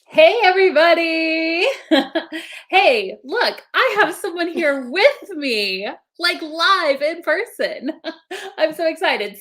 Hey, everybody. Hey, look, I have someone here with me, like live in person. I'm so excited.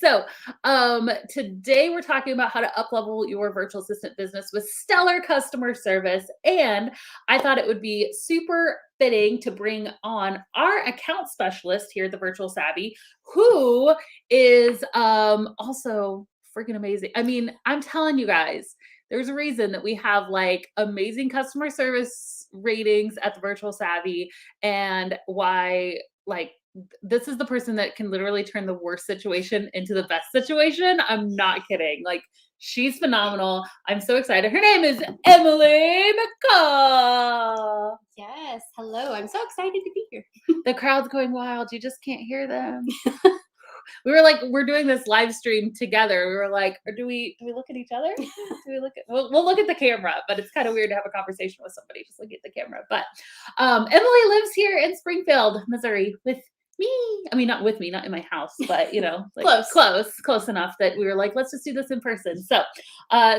Today we're talking about how to uplevel your virtual assistant business with stellar customer service. And I thought it would be super fitting to bring on our account specialist here at the Virtual Savvy, who is also freaking amazing. I mean, I'm telling you guys, there's a reason that we have like amazing customer service ratings at the Virtual Savvy, and why this is the person that can literally turn the worst situation into the best situation. I'm not kidding. Like, she's phenomenal. I'm so excited. Her name is Emily McCall. Yes. Hello. I'm so excited to be here. The crowd's going wild. You just can't hear them. We were like, we're doing this live stream together. We were like, or do we look at each other? Do we look at we'll look at the camera, but it's kind of weird to have a conversation with somebody just looking at the camera. But Emily lives here in Springfield, Missouri with me. I mean, not with me, not in my house, but like close enough that we were like, let's just do this in person. So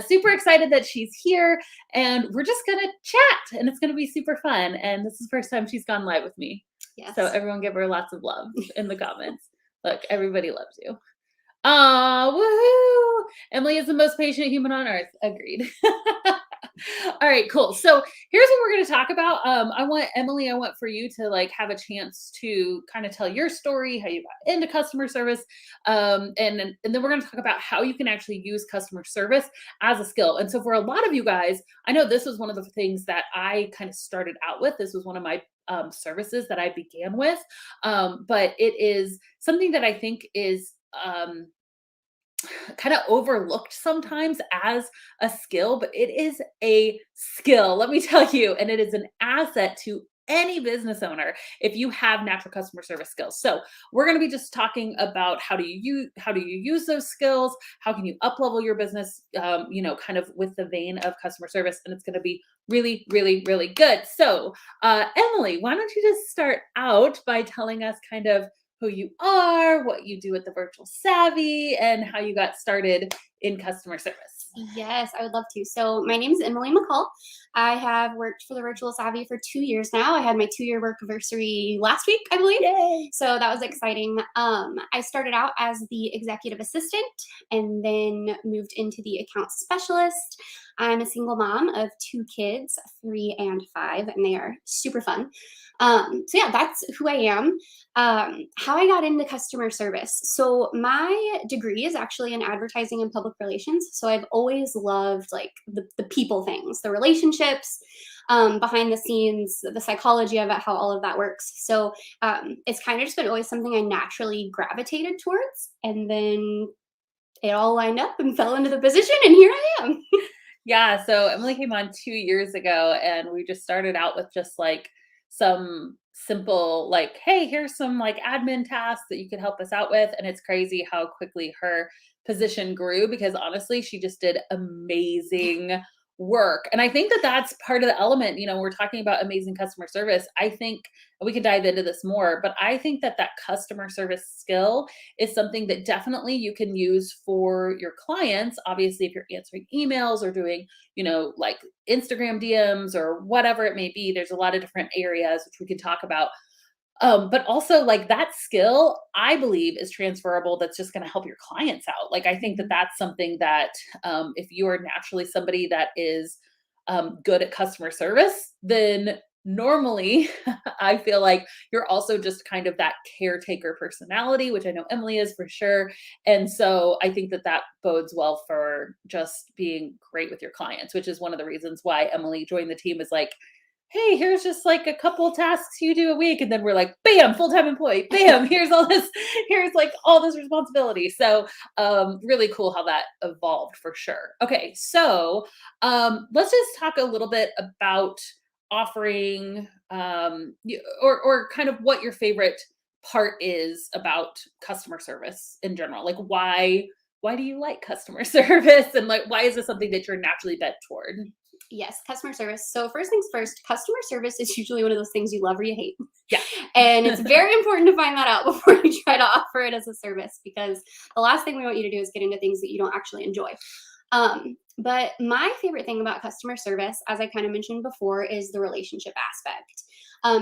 super excited that she's here, and we're just gonna chat, and it's gonna be super fun. And this is the first time she's gone live with me. Yes. So everyone give her lots of love in the comments. Look, everybody loves you. Woohoo! Emily is the most patient human on earth. Agreed. All right, cool. So here's what we're going to talk about. I want for you to like have a chance to kind of tell your story, how you got into customer service, and then we're going to talk about how you can actually use customer service as a skill. And so for a lot of you guys, I know this was one of the things that I kind of started out with. This was one of my services that I began with, but it is something that I think is kind of overlooked sometimes as a skill, but it is a skill, let me tell you, and it is an asset to any business owner if you have natural customer service skills. So we're going to be just talking about how do you use those skills, how can you up level your business, kind of with the vein of customer service, and it's going to be really, really, really good. So Emily, why don't you just start out by telling us kind of who you are, what you do at the Virtual Savvy, and how you got started in customer service. Yes, I would love to. So my name is Emily McCall. I have worked for the Virtual Savvy for 2 years now. I had my 2-year work anniversary last week, I believe. Yay! So that was exciting. I started out as the executive assistant and then moved into the account specialist. I'm a single mom of 2 kids, 3 and 5, and they are super fun. So yeah, that's who I am. How I got into customer service. So my degree is actually in advertising and public relations. So I've always loved like the people things, the relationships, behind the scenes, the psychology of it, how all of that works. So it's kind of just been always something I naturally gravitated towards. And then it all lined up and fell into the position, and here I am. Yeah, so Emily came on 2 years ago, and we just started out with just like some simple like, hey, here's some like admin tasks that you could help us out with. And it's crazy how quickly her position grew, because honestly, she just did amazing work. And I think that that's part of the element. We're talking about amazing customer service. I think we could dive into this more, but I think that that customer service skill is something that definitely you can use for your clients. Obviously, if you're answering emails or doing, like Instagram DMs or whatever it may be, there's a lot of different areas which we can talk about. But also like that skill, I believe, is transferable. That's just going to help your clients out. Like, I think that that's something that if you are naturally somebody that is good at customer service, then normally I feel like you're also just kind of that caretaker personality, which I know Emily is for sure. And so I think that that bodes well for just being great with your clients, which is one of the reasons why Emily joined the team, is like, hey, here's just like a couple tasks you do a week. And then we're like, bam, full-time employee, bam, here's like all this responsibility. So really cool how that evolved for sure. Okay, so let's just talk a little bit about offering or kind of what your favorite part is about customer service in general. Like, why do you like customer service, and like why is this something that you're naturally bent toward? Yes, customer service. So first things first, customer service is usually one of those things you love or you hate. Yeah. And it's very important to find that out before you try to offer it as a service, because the last thing we want you to do is get into things that you don't actually enjoy. But my favorite thing about customer service, as I kind of mentioned before, is the relationship aspect.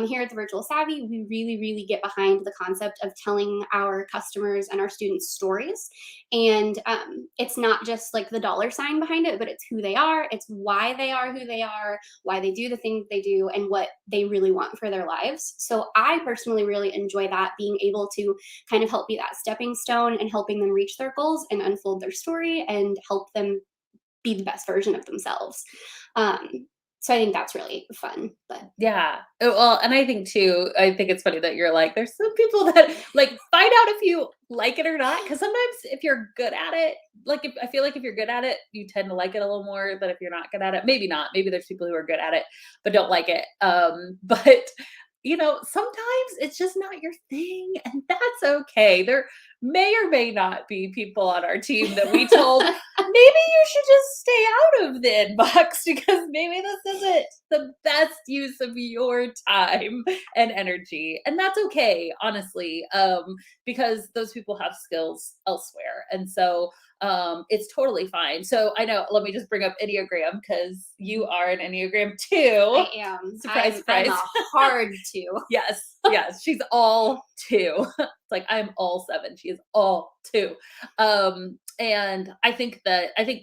Here at the Virtual Savvy, we really, really get behind the concept of telling our customers and our students stories. And it's not just like the dollar sign behind it, but it's who they are, it's why they are who they are, why they do the things they do, and what they really want for their lives. So I personally really enjoy that, being able to kind of help be that stepping stone and helping them reach their goals and unfold their story and help them be the best version of themselves. Um, so I think that's really fun. But Yeah. Well, and I think too, I think it's funny that you're like, there's some people that like find out if you like it or not. Cause sometimes if you're good at it, like if I feel like if you're good at it, you tend to like it a little more than if you're not good at it. Maybe not. Maybe there's people who are good at it, but don't like it. But sometimes it's just not your thing, and that's okay. There may or may not be people on our team that we told maybe you should just stay out of the inbox because maybe this isn't the best use of your time and energy. And that's okay, honestly, because those people have skills elsewhere. And so it's totally fine. So I know, let me just bring up Enneagram because you are an Enneagram too. I am. Surprise, I'm surprise. a hard two. Yes, yes, she's all two. It's like I'm all seven. She is all two. And I think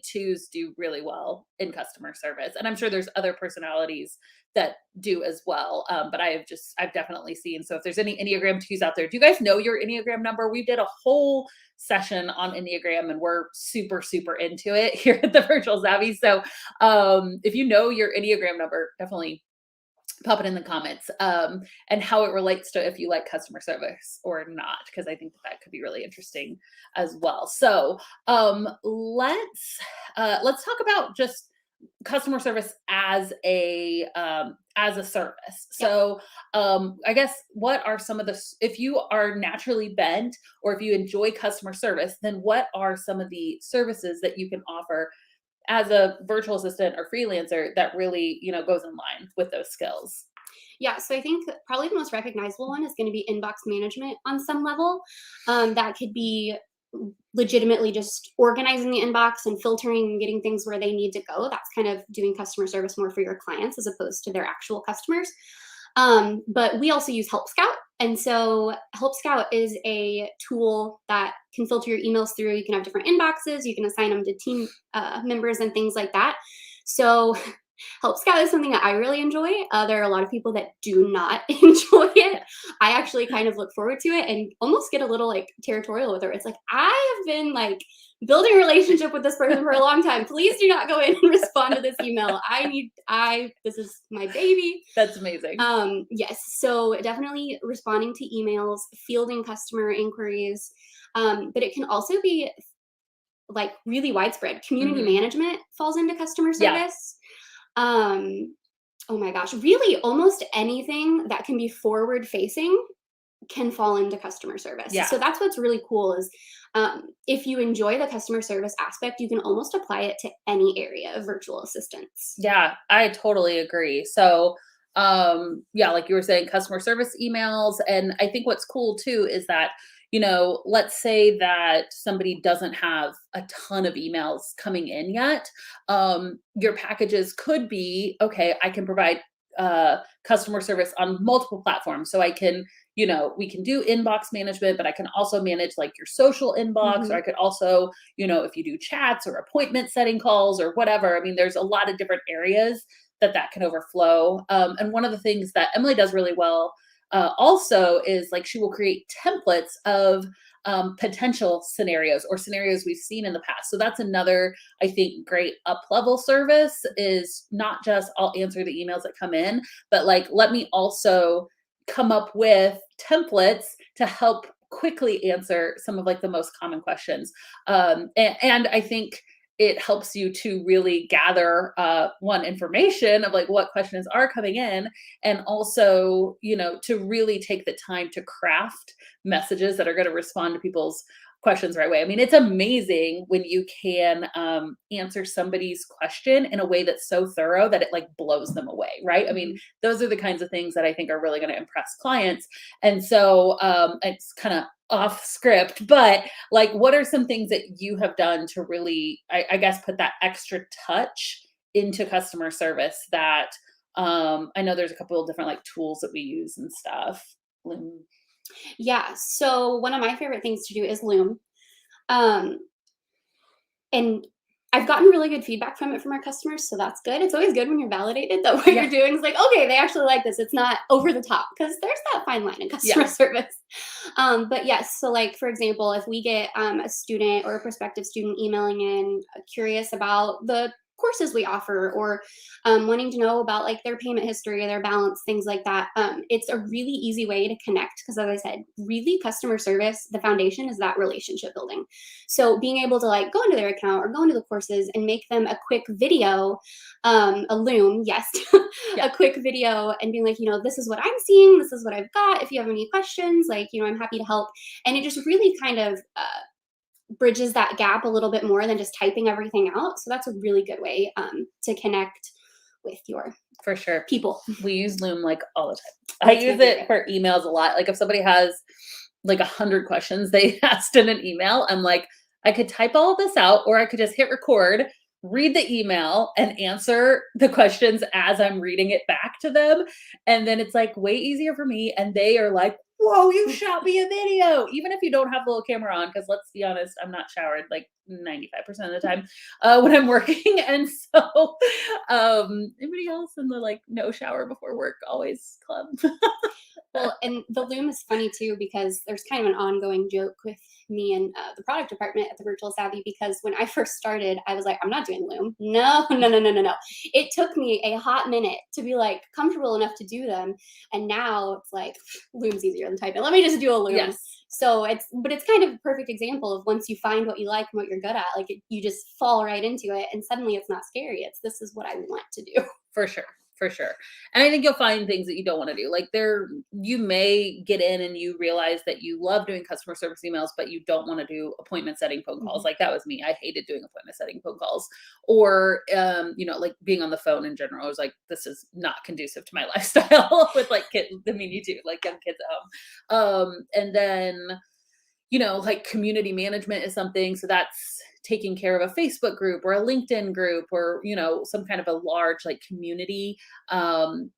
twos do really well in customer service. And I'm sure there's other personalities that do as well. But I've definitely seen. So if there's any Enneagram twos out there, do you guys know your Enneagram number? We did a whole session on Enneagram and we're super, super into it here at the Virtual Savvy. So if you know your Enneagram number, definitely pop it in the comments, and how it relates to if you like customer service or not, because I think that could be really interesting as well. So let's talk about just customer service as a service. Yep. So I guess what are some of if you are naturally bent or if you enjoy customer service, then what are some of the services that you can offer as a virtual assistant or freelancer that really, goes in line with those skills? Yeah, so I think probably the most recognizable one is going to be inbox management on some level. That could be legitimately just organizing the inbox and filtering and getting things where they need to go. That's kind of doing customer service more for your clients as opposed to their actual customers. But we also use Help Scout. And so Help Scout is a tool that can filter your emails through. You can have different inboxes, you can assign them to team members and things like that. So Help Scout is something that I really enjoy. There are a lot of people that do not enjoy it. I actually kind of look forward to it and almost get a little like territorial with her. It's like, I have been like building a relationship with this person for a long time. Please do not go in and respond to this email. This is my baby. That's amazing. Yes. So definitely responding to emails, fielding customer inquiries. But it can also be like really widespread. Community management falls into customer service. Oh my gosh, really almost anything that can be forward facing can fall into customer service. Yeah. So that's what's really cool is if you enjoy the customer service aspect, you can almost apply it to any area of virtual assistance. Yeah, I totally agree. So, yeah, like you were saying, customer service emails. And I think what's cool too is that, let's say that somebody doesn't have a ton of emails coming in yet. Your packages could be, okay, I can provide customer service on multiple platforms. So I can, we can do inbox management, but I can also manage like your social inbox, or I could also, if you do chats or appointment setting calls or whatever, I mean, there's a lot of different areas that can overflow. And one of the things that Emily does really well also is like she will create templates of potential scenarios or scenarios we've seen in the past. So that's another, I think, great up level service is not just I'll answer the emails that come in, but like let me also come up with templates to help quickly answer some of like the most common questions. And I think it helps you to really gather information of like what questions are coming in, and also to really take the time to craft messages that are going to respond to people's questions the right way. I mean, it's amazing when you can answer somebody's question in a way that's so thorough that it like blows them away, right? I mean, Mhm. those are the kinds of things that I think are really going to impress clients. And so it's kind of off script, but like, what are some things that you have done to really, I guess, put that extra touch into customer service that I know there's a couple of different like tools that we use and stuff. Loom. Yeah. So one of my favorite things to do is Loom. Um, and I've gotten really good feedback from it from our customers, so that's good. It's always good when you're validated that what Yeah. you're doing is like, okay, they actually like this. It's not over the top because there's that fine line in customer Yeah. service. But yes, so like for example, if we get a student or a prospective student emailing in curious about the courses we offer or wanting to know about like their payment history, their balance, things like that. It's a really easy way to connect because as I said, really customer service, the foundation is that relationship building. So being able to like go into their account or go into the courses and make them a quick video, a Loom, yes, Yeah. a quick video and being like, this is what I'm seeing, this is what I've got. If you have any questions, like, I'm happy to help. And it just really kind of bridges that gap a little bit more than just typing everything out. So that's a really good way to connect with your For sure. people. We use Loom like all the time. I It's my use it favorite. for emails a lot. Like if somebody has like 100 questions they asked in an email, I'm like, I could type all of this out, or I could just hit record, read the email, and answer the questions as I'm reading it back to them. And then it's like way easier for me. And they are like, whoa, you shot me a video, even if you don't have the little camera on. Because let's be honest, I'm not showered like 95% of the time when I'm working. And so, anybody else in the like no shower before work always club? Well, and the Loom is funny too because there's kind of an ongoing joke with me and the product department at the Virtual Savvy because when I first started, I was like, I'm not doing Loom. No, no, no, no, no, no. It took me a hot minute to be like comfortable enough to do them, and now it's like Loom's easier than typing. Let me just do a Loom. Yes. So but it's kind of a perfect example of once you find what you like and what you're good at, like you just fall right into it, and suddenly it's not scary. It's this is what I want to do. For sure. For sure. And I think you'll find things that you don't want to do. Like you may get in and you realize that you love doing customer service emails, but you don't want to do appointment setting phone calls. Mhm. Like that was me. I hated doing appointment setting phone calls or, like being on the phone in general. I was like, this is not conducive to my lifestyle with like kids. I mean, you do like young kids at home. And then, like community management is something. So that's taking care of a Facebook group or a LinkedIn group or, some kind of a large like community, and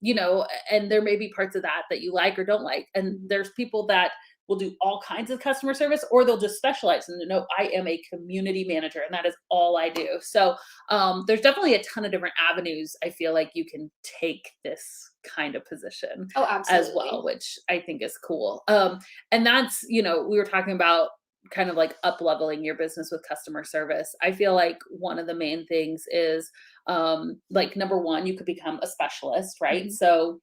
there may be parts of that that you like or don't like. And there's people that will do all kinds of customer service or they'll just specialize and no, I am a community manager and that is all I do. So there's definitely a ton of different avenues I feel like you can take this kind of position Oh, as absolutely. well, which I think is cool. And that's, we were talking about kind of like up leveling your business with customer service. I feel like one of the main things is like number one, you could become a specialist, right? Mhm. So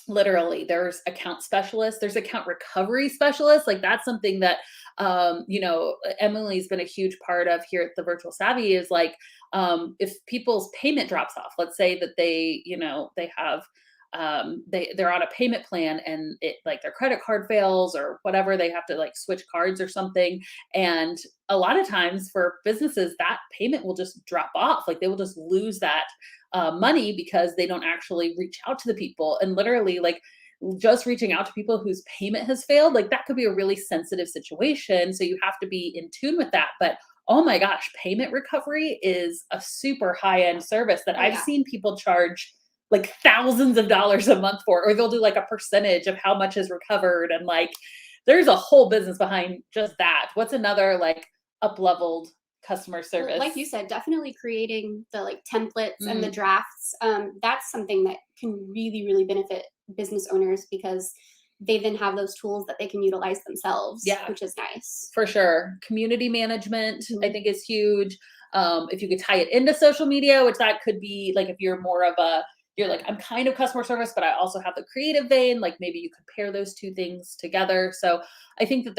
literally there's account specialists, there's account recovery specialists. Like that's something that Emily's been a huge part of here at the Virtual Savvy is like if people's payment drops off, let's say that they have they're on a payment plan and it like their credit card fails or whatever, they have to like switch cards or something. And a lot of times for businesses that payment will just drop off, like they will just lose that money because they don't actually reach out to the people. And literally like just reaching out to people whose payment has failed, like that could be a really sensitive situation, so you have to be in tune with that. But oh my gosh, payment recovery is a super high end service that Oh I've yeah. seen people charge like thousands of dollars a month for, or they'll do like a percentage of how much is recovered. And like, there's a whole business behind just that. What's another like up leveled customer Well, service? like you said, definitely creating the like templates and the Mm, drafts. That's something that can really, really benefit business owners because they then have those tools that they can utilize themselves, yeah, which is nice. for sure. Community management, I Mhm. think, is huge. If you could tie it into social media, which that could be like if you're more of you're like, I'm kind of customer service, but I also have the creative vein, like maybe you could pair those two things together. So I think that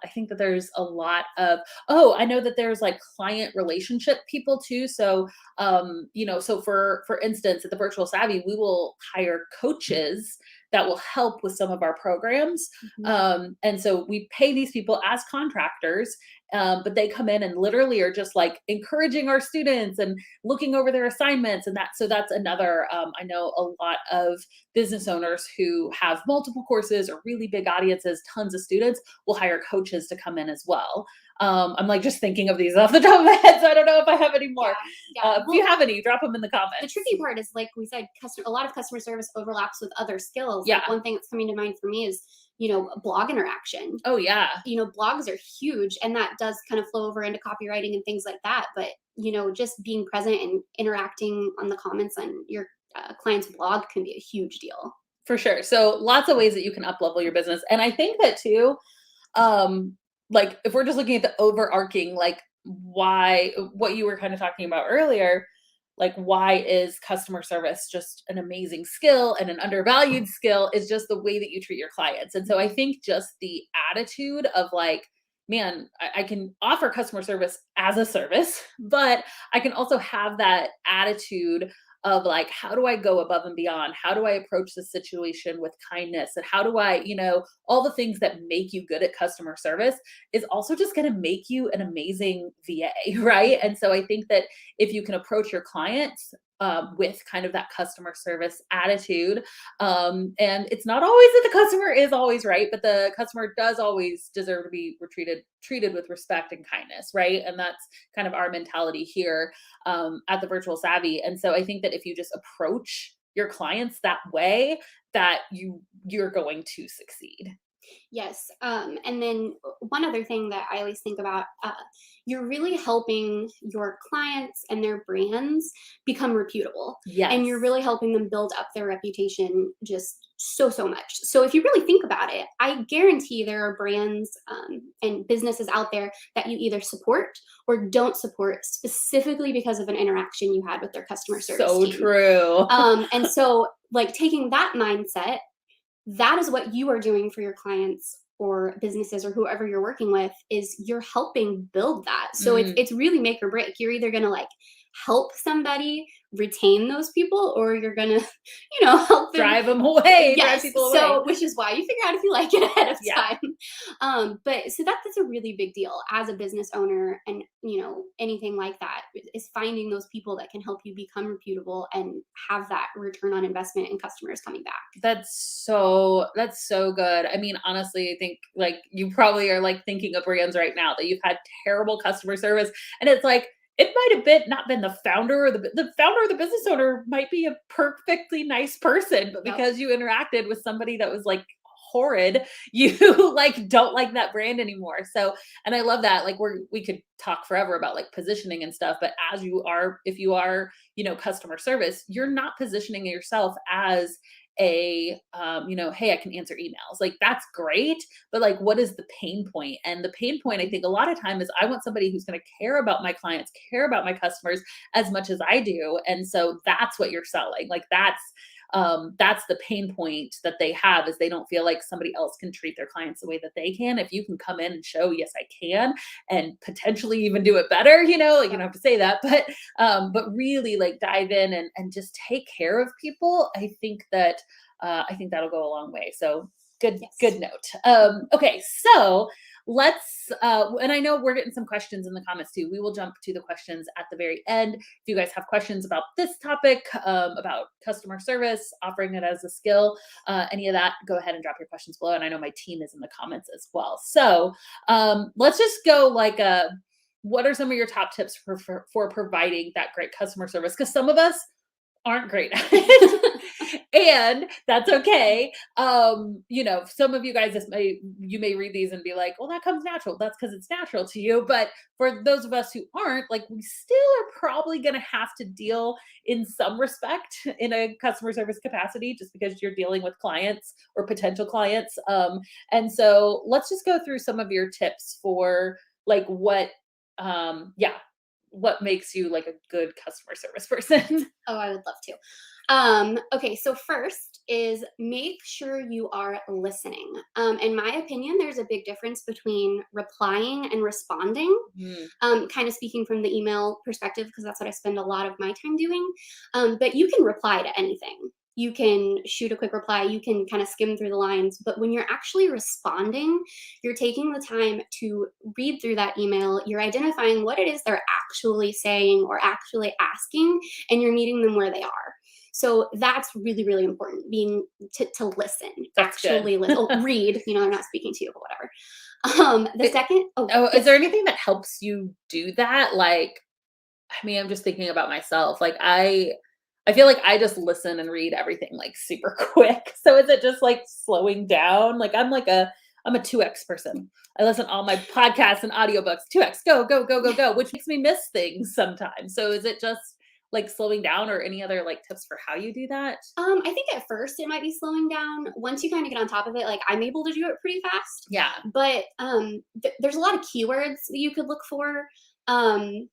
I think that there's a lot of, oh, I know that there's like client relationship people too. So, so for instance, at the Virtual Savvy, we will hire coaches that will help with some of our programs. Mhm. And so we pay these people as contractors, but they come in and literally are just like encouraging our students and looking over their assignments. And so that's another, I know a lot of business owners who have multiple courses or really big audiences, tons of students, will hire coaches to come in as well. I'm like just thinking of these off the top of my head, so I don't know if I have any more. Yeah, yeah. If you have any, drop them in the The comments. tricky part is, like we said, a lot of customer service overlaps with other skills. Yeah. Like, one thing that's coming to mind for me is, blog interaction. Oh yeah. Blogs are huge, and that does kind of flow over into copywriting and things like that. But, just being present and interacting on the comments on your client's blog can be a huge deal. For sure. So lots of ways that you can up level your business. And I think that too, um, like if we're just looking at the overarching, like why, what you were kind of talking about earlier, like why is customer service just an amazing skill and an undervalued skill, is just the way that you treat your clients. And so I think just the attitude of like, man, I can offer customer service as a service, but I can also have that attitude of like, how do I go above and beyond? How do I approach the situation with kindness? And how do I, all the things that make you good at customer service is also just going to make you an amazing VA, right? And so I think that if you can approach your clients with kind of that customer service attitude, and it's not always that the customer is always right, but the customer does always deserve to be treated with respect and kindness, right? And that's kind of our mentality here at the Virtual Savvy. And so I think that if you just approach your clients that way, that you're going to succeed. Yes. And then one other thing that I always think about, you're really helping your clients and their brands become reputable. And you're Yes. really helping them build up their reputation just so, so much. So if you really think about it, I guarantee there are brands and businesses out there that you either support or don't support specifically because of an interaction you had with their customer service So team. true. And so, like, taking that mindset, that is what you are doing for your clients or businesses or whoever you're working with, is you're helping build that. So it's Mm. it's really make or break. You're either going to like help somebody retain those people, or you're going to help them Drive them away, drive yes. people So, away. which is why you figure out if you like it ahead of Yeah. time. But so that's a really big deal as a business owner, and anything like that is finding those people that can help you become reputable and have that return on investment and customers coming back. That's so good. I mean, honestly, I think like you probably are like thinking of brands right now that you've had terrible customer service, and it's like it might have been not been the founder, or the founder or the business owner might be a perfectly nice person, but Yep. because you interacted with somebody that was like horrid, you like don't like that brand anymore. So, and I love that. Like we could talk forever about like positioning and stuff, but if you are, customer service, you're not positioning yourself as a hey, I can answer emails, like that's great, but like what is the pain point? And the pain point, I think a lot of time, is I want somebody who's going to care about my clients, care about my customers as much as I do. And so that's what you're selling, like that's the pain point that they have, is they don't feel like somebody else can treat their clients the way that they can. If you can come in and show, yes, I can, and potentially even do it better, like you don't have to say that, but really like dive in and just take care of people. I think that'll go a long way. So good Yes. note. Okay, so let's and I know we're getting some questions in the comments too. We will jump to the questions at the very end. If you guys have questions about this topic, about customer service, offering it as a skill, any of that, go ahead and drop your questions below. And I know my team is in the comments as well. So let's just go like what are some of your top tips for providing that great customer service? Because some of us aren't great at it. And that's okay. Some of you guys you may read these and be like, well, that comes natural. That's because it's natural to you. But for those of us who aren't, like, we still are probably going to have to deal in some respect in a customer service capacity, just because you're dealing with clients or potential clients. And so let's just go through some of your tips for like what makes you like a good customer service person. Oh, I would love to. Okay, so first is make sure you are listening. In my opinion, there's a big difference between replying and responding. Mm. Kind of speaking from the email perspective, because that's what I spend a lot of my time doing. But you can reply to anything. you can shoot a quick reply, you can kind of skim through the lines. But when you're actually responding, you're taking the time to read through that email, you're identifying what it is they're actually saying or actually asking, and you're meeting them where they are. So that's really, really important, being to listen, That's actually good. read, they're not speaking to you, but whatever. The It second, oh, Oh, is yes. there anything that helps you do that? Like, I mean, I'm just thinking about myself. Like, I feel like I just listen and read everything, like, super quick. So is it just, like, slowing down? Like, I'm a 2x person. I listen to all my podcasts and audiobooks, 2x, go, go, go, go, go, which makes me miss things sometimes. So is it just, like, slowing down or any other, like, tips for how you do that? I think at first it might be slowing down. Once you kind of get on top of it, like I'm able to do it pretty fast. Yeah. But there's a lot of keywords that you could look for. Um,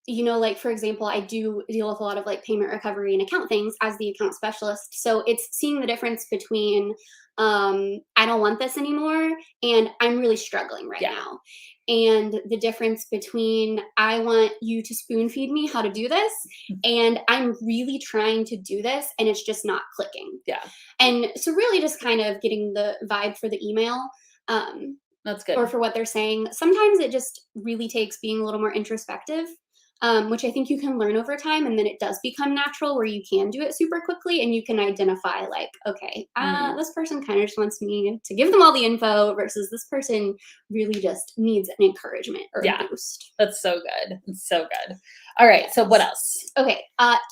like for example, I do deal with a lot of like payment recovery and account things as the account specialist. So it's seeing the difference between I don't want this anymore and I'm really struggling right Yeah. now. And the difference between I want you to spoon feed me how to do this and I'm really trying to do this and it's just not clicking. Yeah. And so really just kind of getting the vibe for the email. Um, That's or good. for what they're saying. Sometimes it just really takes being a little more introspective, which I think you can learn over time. And then it does become natural where you can do it super quickly and you can identify, like, okay, Mhm. this person kind of just wants me to give them all the info versus this person really just needs an encouragement or a Yeah. boost. That's so good. It's so good. All right. So what Yes. else? Okay,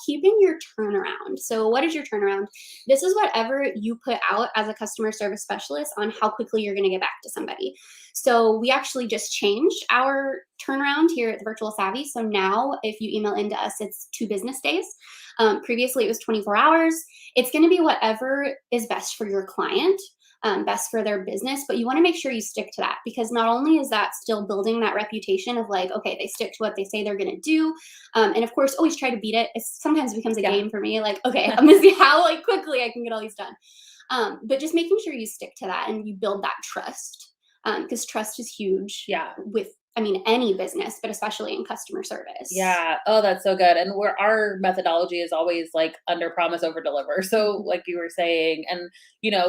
keeping your turnaround. So, what is your turnaround? This is whatever you put out as a customer service specialist on how quickly you're going to get back to somebody. So, we actually just changed our turnaround here at the Virtual Savvy. So now, if you email into us, it's 2 business days. Previously, it was 24 hours. It's going to be whatever is best for your client. Best for their business, but you want to make sure you stick to that because not only is that still building that reputation of like, okay, they stick to what they say they're going to do, and of course, always try to beat it. It sometimes becomes a Yeah. game for me. Like, okay, I'm gonna see how like quickly I can get all these done. But just making sure you stick to that and you build that trust, because trust is huge. Yeah. With, I mean, any business, but especially in customer service. Yeah. Oh, that's so good. And our methodology is always like under promise, over deliver. So Mhm. like you were saying, and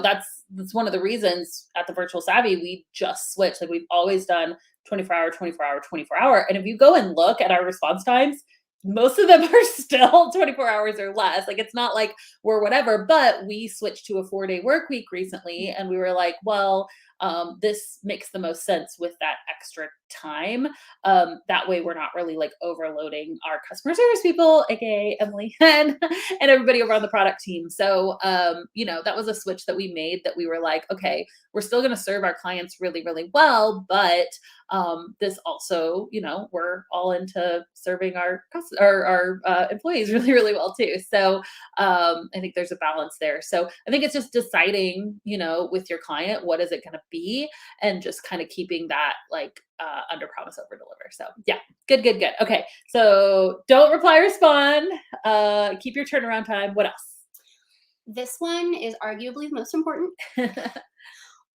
that's one of the reasons at the Virtual Savvy we just switched. Like we've always done 24 hour, 24 hour, 24 hour. And if you go and look at our response times, most of them are still 24 hours or less. Like it's not like we're whatever, but we switched to a 4-day work week recently and we were like, well, this makes the most sense with that extra time. That way we're not really like overloading our customer service people, aka Emily and everybody over on the product team. So that was a switch that we made that we were like, okay, we're still going to serve our clients really, really well, but this also, we're all into serving our employees really, really well too. So I think there's a balance there. So I think it's just deciding, with your client, what is it going to be, and just kind of keeping that like under promise, over deliver. So yeah, good, good, good. Okay, so don't reply, respond. Keep your turnaround time. What else? This one is arguably the most important.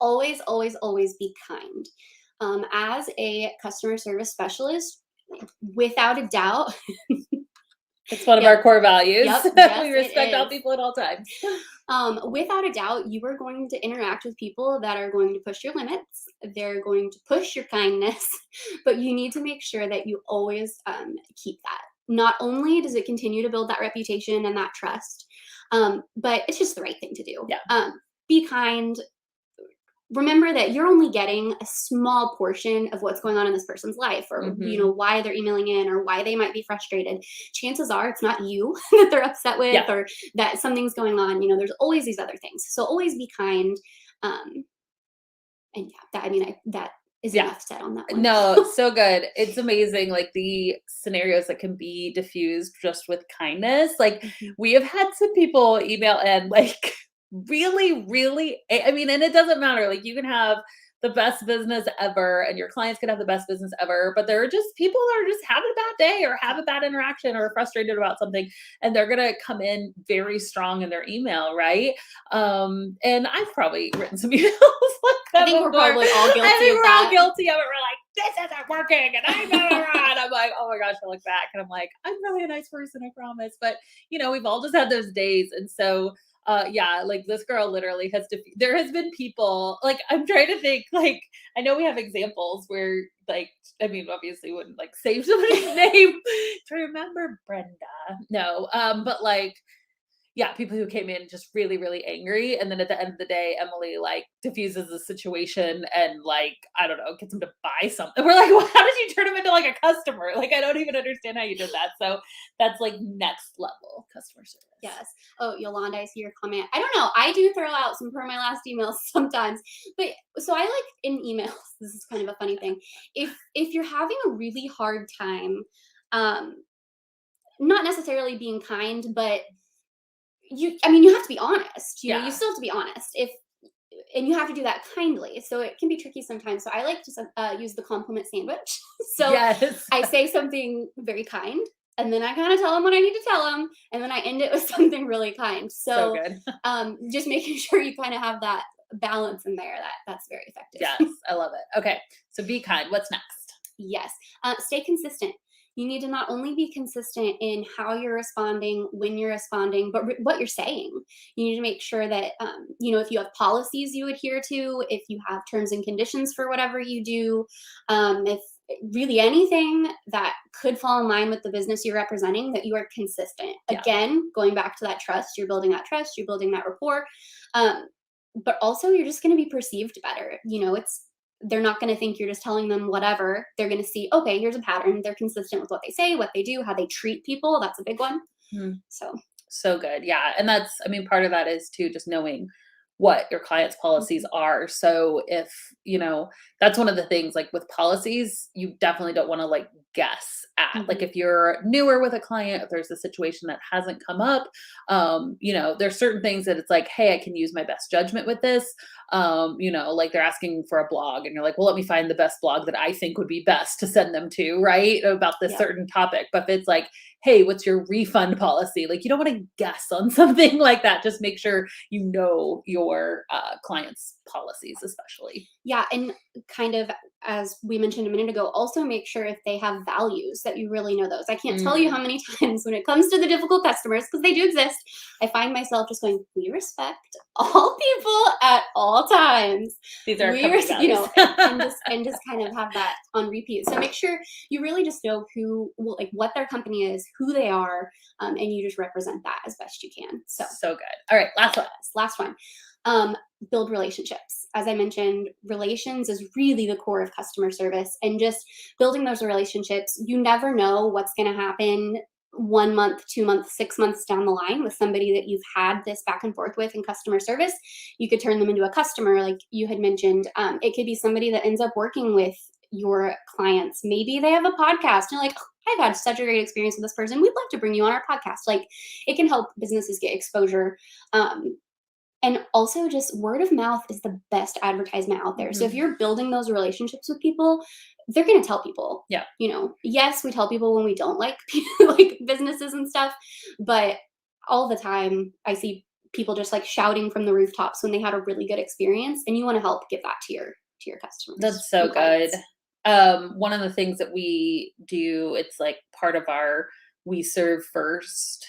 Always, always, always be kind. As a customer service specialist, without a doubt, It's one of yep, our core values. yep, yes, We it respect all is. people at all times. Without a doubt, you are going to interact with people that are going to push your limits. They're going to push your kindness, but you need to make sure that you always keep that. Not only does it continue to build that reputation and that trust, but it's just the right thing to do. Yeah. Be kind. Remember that you're only getting a small portion of what's going on in this person's life or Mhm. why they're emailing in or why they might be frustrated. Chances are it's not you that they're upset with Yeah. or that something's going on. There's always these other things, so always be kind. um and yeah, that is Yeah. enough said on that one. No, so good. It's amazing, like the scenarios that can be diffused just with kindness. Like Mhm. we have had some people email and like really, really, I mean, and it doesn't matter. Like you can have the best business ever and your clients can have the best business ever, but there are just people that are just having a bad day or have a bad interaction or frustrated about something. And they're going to come in very strong in their email. Right. And I've probably written some emails like I that think we're before. probably all I guilty think of we're all that. guilty of it. We're like, this isn't working, and I'm and I'm like, oh my gosh, I look back and I'm like, I'm really a nice person, I promise. But we've all just had those days, and so Yeah, like this girl literally there has been people, like, I'm trying to think, like, I know we have examples where, like, I mean, obviously wouldn't like save somebody's name to remember Brenda. No, but like, yeah, people who came in just really, really angry. And then at the end of the day, Emily like diffuses the situation and like, I don't know, gets them to buy something. We're like, well, how did you turn them into like a customer? Like, I don't even understand how you did that. So that's like next level customer service. Yes. Oh, Yolanda, I see your comment. I don't know. I do throw out some per my last emails sometimes. But so I like in emails, this is kind of a funny thing. If you're having a really hard time, um, not necessarily being kind, but I mean, you have to be honest. You know, you Yeah. still have to be honest. And you have to do that kindly. So it can be tricky sometimes. So I like to use the compliment sandwich. So Yes. I say something very kind, and then I kind of tell them what I need to tell them, and then I end it with something really kind. So So good. just making sure you kind of have that balance in there. That's very effective. Yes, I love it. Okay, so be kind. What's next? Yes. Stay consistent. You need to not only be consistent in how you're responding, when you're responding, but what you're saying. You need to make sure that, if you have policies you adhere to, if you have terms and conditions for whatever you do, if really anything that could fall in line with the business you're representing, that you are consistent. Yeah. Again, going back to that trust, you're building that trust, you're building that rapport. But also you're just going to be perceived better. They're not going to think you're just telling them whatever. They're going to see, okay, here's a pattern. They're consistent with what they say, what they do, how they treat people. That's a big one. So, So good. Yeah. And that's, I mean, part of that is too just knowing what your client's policies are. So if, that's one of the things like with policies, you definitely don't want to like guess at. Like if you're newer with a client, if there's a situation that hasn't come up, there's certain things that it's like, hey, I can use my best judgment with this. Like they're asking for a blog and you're like, well, let me find the best blog that I think would be best to send them to, right? About this certain topic. But if it's like, hey, what's your refund policy? Like you don't want to guess on something like that. Just make sure you know your clients' policies, especially. yeah. And kind of as we mentioned a minute ago, also make sure if they have values that you really know those. I can't tell you how many times when it comes to the difficult customers, because they do exist, I find myself just going, we respect all people at all times. These are And just kind of have that on repeat. So make sure you really just know what their company is, who they are, and you just represent that as best you can. So good. All right, last one. Build relationships. As I mentioned, relations is really the core of customer service, and just building those relationships. You never know what's going to happen 1 month, 2 months, 6 months down the line with somebody that you've had this back and forth with in customer service. You could turn them into a customer, like you had mentioned. It could be somebody that ends up working with your clients. Maybe they have a podcast and you're like, I've had such a great experience with this person. We'd love to bring you on our podcast. Like it can help businesses get exposure. And also just word of mouth is the best advertisement out there. So if you're building those relationships with people, they're going to tell people. Yeah. Yes, we tell people when we don't like like businesses and stuff, but all the time I see people just like shouting from the rooftops when they had a really good experience, and you want to help give that to your customers. That's so good. One of the things that we do, it's like part of our we serve first.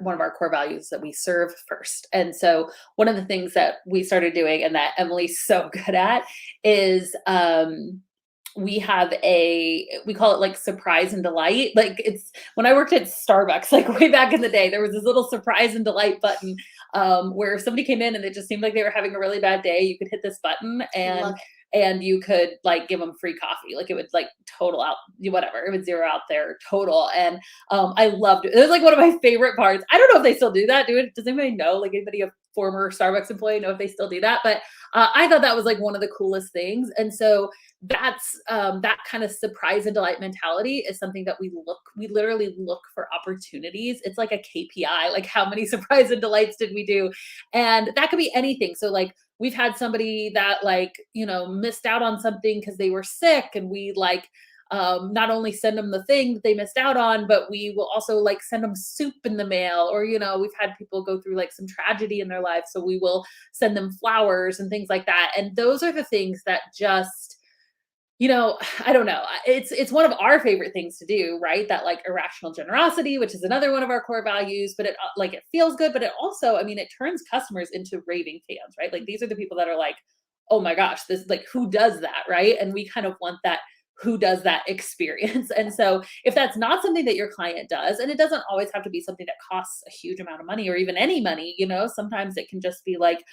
One of our core values that we serve first. And so one of the things that we started doing and that Emily's so good at is we call it like surprise and delight. Like it's when I worked at Starbucks, like way back in the day, there was this little surprise and delight button where if somebody came in and it just seemed like they were having a really bad day, you could hit this button and you could like give them free coffee. Like it would like total out whatever. It would zero out their total. And I loved it. It was like one of my favorite parts. I don't know if they still do that. Does anybody know? Like anybody, a former Starbucks employee, know if they still do that? But I thought that was like one of the coolest things. And so that's that kind of surprise and delight mentality is something that we literally look for opportunities. It's like a KPI, like how many surprise and delights did we do? And that could be anything. So like we've had somebody that like, missed out on something because they were sick, and we like not only send them the thing that they missed out on, but we will also like send them soup in the mail, or we've had people go through like some tragedy in their life, so we will send them flowers and things like that. And those are the things that just I don't know. It's one of our favorite things to do, right? That like irrational generosity, which is another one of our core values, but it feels good, but it also, I mean, it turns customers into raving fans, right? Like these are the people that are like, "Oh my gosh, this like who does that?" right? And we kind of want that who does that experience. And so if that's not something that your client does, and it doesn't always have to be something that costs a huge amount of money or even any money, sometimes it can just be like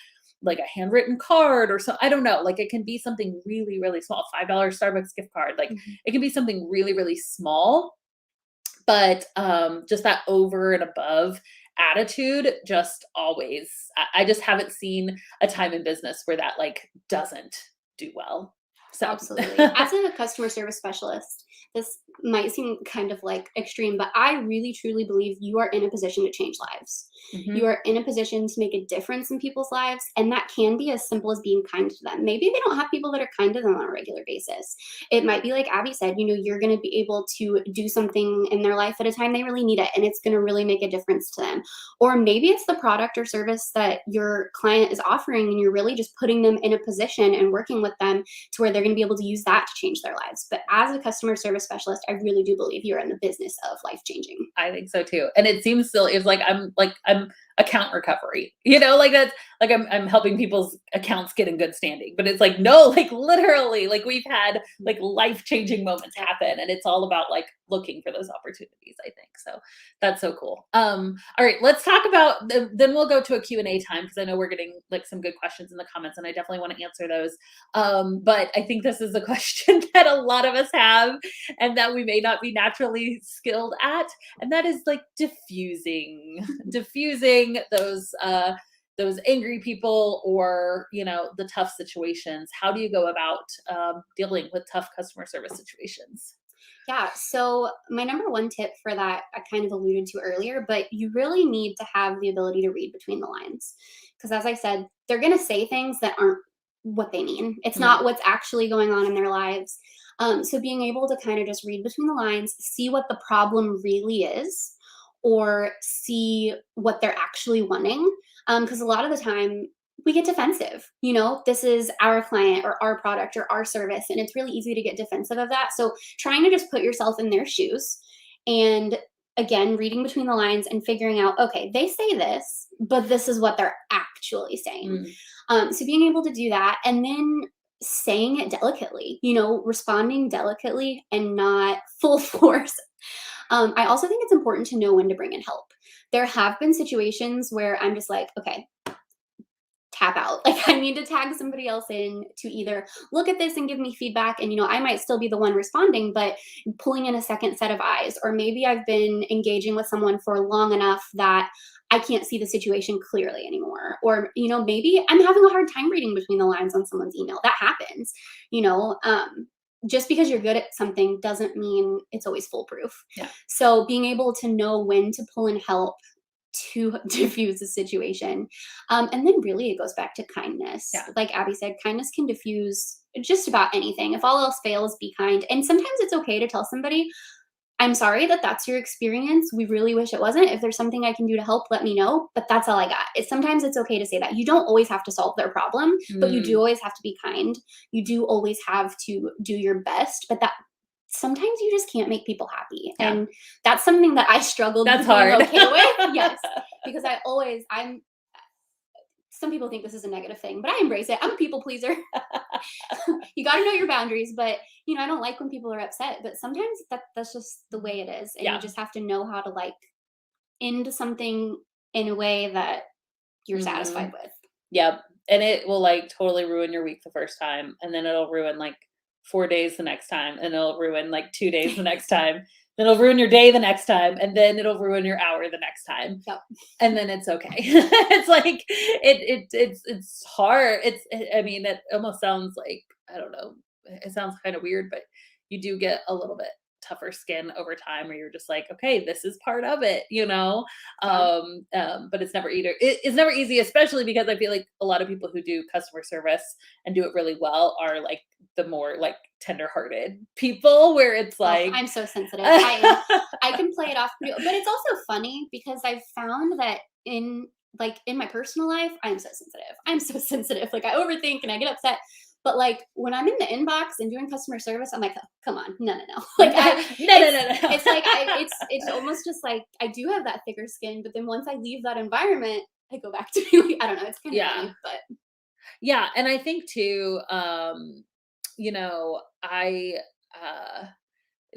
a handwritten card or so. I don't know. Like it can be something really, really small, $5 Starbucks gift card. Like Mhm. it can be something really, really small, but just that over and above attitude just always, I just haven't seen a time in business where that like doesn't do well. So Absolutely. As a customer service specialist, this might seem kind of like extreme, but I really truly believe you are in a position to change lives. You mhm, are in a position to make a difference in people's lives, and that can be as simple as being kind to them. Maybe they don't have people that are kind to them on a regular basis. It might be like Abby said, you're going to be able to do something in their life at a time they really need it, and it's going to really make a difference to them. Or maybe it's the product or service that your client is offering, and you're really just putting them in a position and working with them to where they're going to be able to use that to change their lives. But as a customer service specialist, I really do believe you're in the business of life changing. I think so too. And it seems silly. It's like I'm account recovery. Like that's like I'm helping people's accounts get in good standing. But it's like no, like literally, like we've had like life-changing moments happen and it's all about like looking for those opportunities, I think. So that's so cool. All right, let's talk about then we'll go to a Q&A time because I know we're getting like some good questions in the comments and I definitely want to answer those. But I think this is a question that a lot of us have and that we may not be naturally skilled at, and that is like diffusing those angry people or the tough situations. How do you go about dealing with tough customer service situations? Yeah. So, my number one tip for that, I kind of alluded to earlier, but you really need to have the ability to read between the lines. Because, as I said, they're going to say things that aren't what they mean, it's not Mm, what's actually going on in their lives. So, being able to kind of just read between the lines, see what the problem really is, or see what they're actually wanting. Because a lot of the time, we get defensive. This is our client or our product or our service, and it's really easy to get defensive of that. So, trying to just put yourself in their shoes and again reading between the lines and figuring out, okay, they say this, but this is what they're actually saying. mm, So being able to do that and then saying it delicately, responding delicately and not full force. I also think it's important to know when to bring in help. There have been situations where I'm just like, okay, tap out. Like I need to tag somebody else in to either look at this and give me feedback. And, I might still be the one responding, but pulling in a second set of eyes. Or maybe I've been engaging with someone for long enough that I can't see the situation clearly anymore. Or, maybe I'm having a hard time reading between the lines on someone's email. That happens, you know. Just because you're good at something doesn't mean it's always foolproof. yeah. So being able to know when to pull in help to diffuse the situation. And then really it goes back to kindness. Yeah. Like Abby said, kindness can diffuse just about anything. If all else fails, be kind. And sometimes it's okay to tell somebody, I'm sorry that that's your experience. We really wish it wasn't. If there's something I can do to help, let me know. But that's all I got. Sometimes it's okay to say that. You don't always have to solve their problem, but you do Mm, always have to be kind. You do always have to do your best. But that sometimes you just can't make people happy. yeah. And that's something that I struggled That's with being hard. okay with. Yes. Because I'm some people think this is a negative thing, but I embrace it. I'm a people pleaser. You got to know your boundaries, but I don't like when people are upset, but sometimes that's just the way it is. And you Yeah. just have to know how to like end something in a way that you're satisfied Mhm. with. Yep. And it will like totally ruin your week the first time, and then it'll ruin like 4 days the next time, and it'll ruin like 2 days the next time. Then it'll ruin your day the next time, and then it'll ruin your hour the next time. Yep. And then it's okay. It's like it's hard. I mean, it almost sounds like, I don't know, it sounds kind of weird, but you do get a little bit tougher skin over time where you're just like, okay, this is part of it. Yeah. But it's never easy, especially because I feel like a lot of people who do customer service and do it really well are like the more like tender-hearted people where it's Oh, like I'm so sensitive. I am. I can play it off pretty, but it's also funny because I've found that in my personal life, I'm so sensitive. I'm so sensitive. Like I overthink and I get upset. But like when I'm in the inbox and doing customer service, I'm like, oh, come on, no, no, no. No, Like I, no, no, no, no. it's like it's almost just like I do have that thicker skin, but then once I leave that environment, I go back to being, I don't know, it's kind of Yeah. funny, but Yeah, and I think too, you know, uh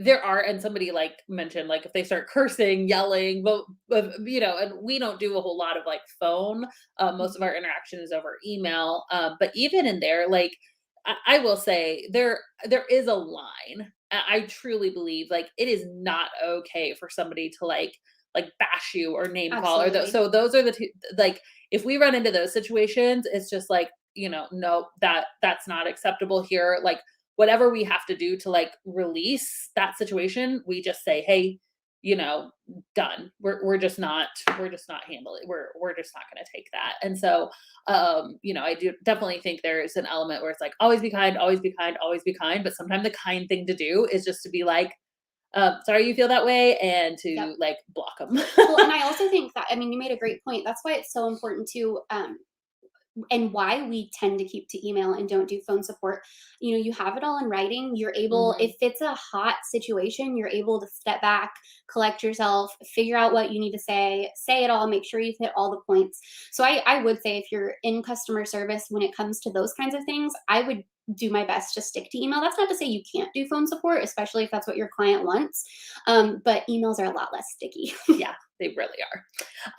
there are, and somebody like mentioned, like if they start cursing, yelling, but you know, and we don't do a whole lot of like phone. Most of mhm, our interaction is over email. But even in there, like I will say, there is a line. I truly believe like it is not okay for somebody to like bash you or name call or those. absolutely. So those are the two. Like if we run into those situations, it's just like, you know, no, that's not acceptable here. Like whatever we have to do to like release that situation, we just say, hey, you know, done. We're just not handling. We're just not going to take that. And so, you know, I do definitely think there is an element where it's like always be kind, always be kind, always be kind. But sometimes the kind thing to do is just to be like, sorry you feel that way, and Yep. to like block them. Well, and I also think that, I mean, you made a great point. That's why it's so important to and why we tend to keep to email and don't do phone support. You know, you have it all in writing. You're able, Mhm. if it's a hot situation, you're able to step back, collect yourself, figure out what you need to say it all, make sure you've hit all the points. So I would say if you're in customer service, when it comes to those kinds of things, I would do my best to stick to email. That's not to say you can't do phone support, especially if that's what your client wants. But emails are a lot less sticky. Yeah, they really are.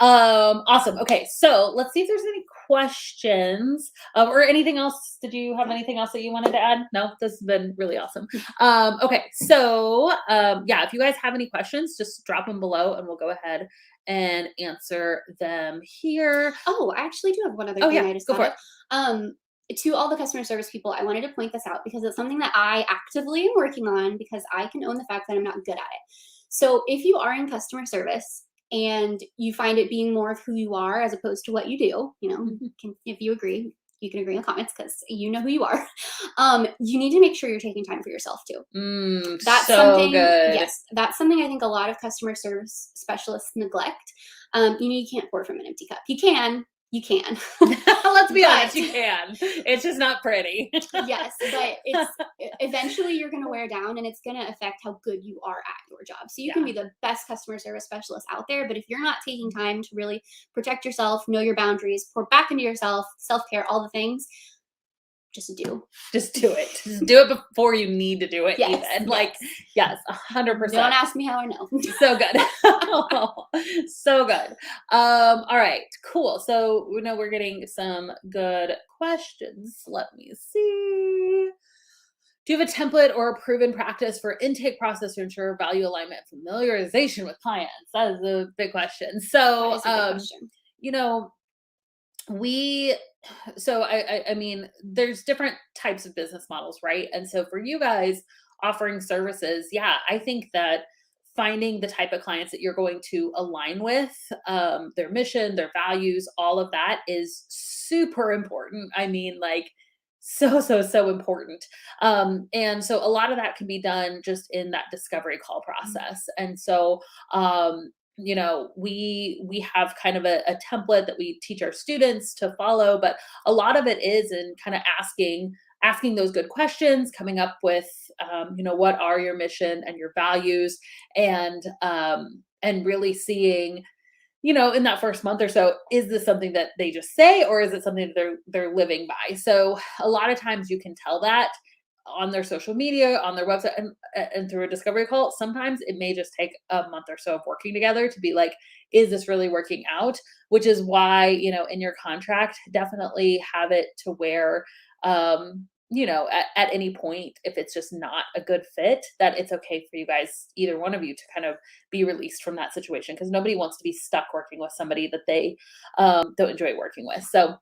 Awesome. Okay, so let's see if there's any questions or anything else. Did you have Yeah. anything else that you wanted to add? No, this has been really awesome. Okay, so yeah, if you guys have any questions, just drop them below, and we'll go ahead and answer them here. Oh, I actually do have one other Oh thing yeah, I just go thought for of. it. Um, to all the customer service people, I wanted to point this out because it's something that I actively am working on because I can own the fact that I'm not good at it. So if you are in customer service and you find it being more of who you are as opposed to what you do, you know, if you agree, you can agree in the comments because you know who you are. You need to make sure you're taking time for yourself too. That's So something, good. yes, that's something I think a lot of customer service specialists neglect. You know, you can't pour from an empty cup. You can, Let's be honest, but you can. It's just not pretty. yes, but it's eventually you're going to wear down and it's going to affect how good you are at your job. So you can Yeah. be the best customer service specialist out there, but if you're not taking time to really protect yourself, know your boundaries, pour back into yourself, self care, all the things, just do. Just do it. Just do it before you need to do it Yes, even. Like, yes. yes, Don't 100%. ask me how I know. So good. So good. All right, cool. So we know we're getting some good questions. Let me see. Do you have a template or a proven practice for intake process to ensure value alignment familiarization with clients? That is a big question. That So is a big question. you know, we so I mean, there's different types of business models, right? And so for you guys offering services, yeah, I think that finding the type of clients that you're going to align with, their mission, their values, all of that is super important. I mean, like so important. And so a lot of that can be done just in that discovery call Mm, process. And so you know, we have kind of a template that we teach our students to follow, but a lot of it is in kind of asking those good questions, coming up with you know, what are your mission and your values, and really seeing, you know, in that first month or so, is this something that they just say, or is it something that they're living by? So a lot of times you can tell that on their social media, on their website, and through a discovery call. Sometimes it may just take a month or so of working together to be like, is this really working out? Which is why, you know, in your contract, definitely have it to where you know, at any point, if it's just not a good fit, that it's okay for you guys, either one of you, to kind of be released from that situation, because nobody wants to be stuck working with somebody that they don't enjoy working with. So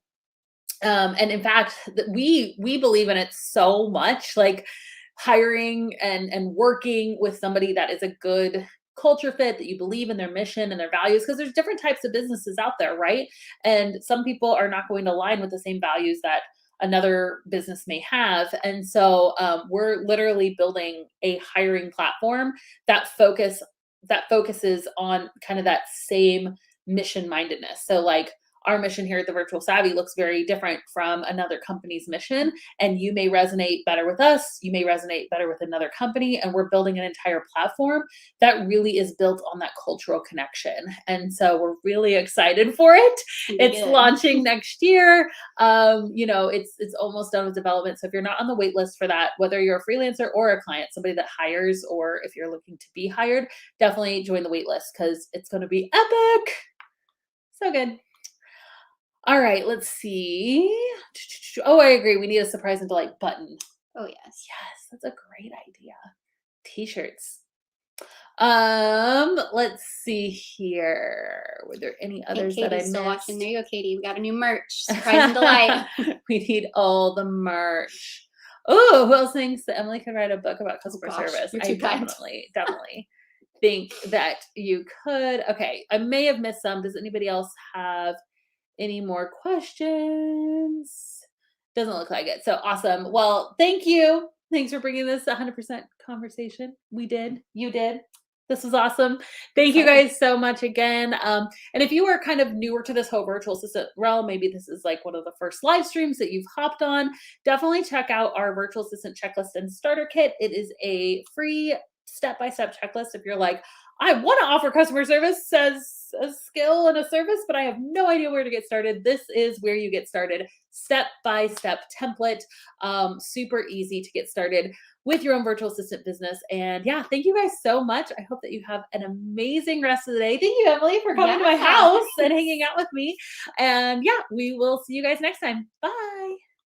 and in fact, we believe in it so much, like hiring and working with somebody that is a good culture fit, that you believe in their mission and their values, because there's different types of businesses out there, right? And some people are not going to align with the same values that another business may have. And so we're literally building a hiring platform that focuses on kind of that same mission mindedness. So like our mission here at the Virtual Savvy looks very different from another company's mission, and you may resonate better with us, you may resonate better with another company, and we're building an entire platform that really is built on that cultural connection. And so we're really excited for it. It's launching next year. It's almost done with development. So if you're not on the wait list for that, whether you're a freelancer or a client, somebody that hires, or if you're looking to be hired, definitely join the wait list because it's going to be epic. So good. All right, let's see. Oh, I agree. We need a surprise and delight button. Oh, yes. Yes, that's a great idea. T-shirts. Let's see here. Were there any others that I missed? Still watching. There you go, Katie. We got a new merch. Surprise and delight. We need all the merch. Oh, who else thinks that Emily could write a book about customer service? You're too kind. Definitely think that you could. Okay, I may have missed some. Does anybody else have any more questions? Doesn't look like it. So awesome. Well, thank you. Thanks for bringing this 100% conversation. We did. You did. This was awesome. Thank you guys so much again. And if you are kind of newer to this whole virtual assistant realm, maybe this is like one of the first live streams that you've hopped on, definitely check out our virtual assistant checklist and starter kit. It is a free step-by-step checklist. If you're like, I want to offer customer service as a skill and a service, but I have no idea where to get started, this is where you get started. Step-by-step template, super easy to get started with your own virtual assistant business. And yeah, thank you guys so much. I hope that you have an amazing rest of the day. Thank you, Emily, for coming to my house and hanging out with me. And yeah, we will see you guys next time. Bye.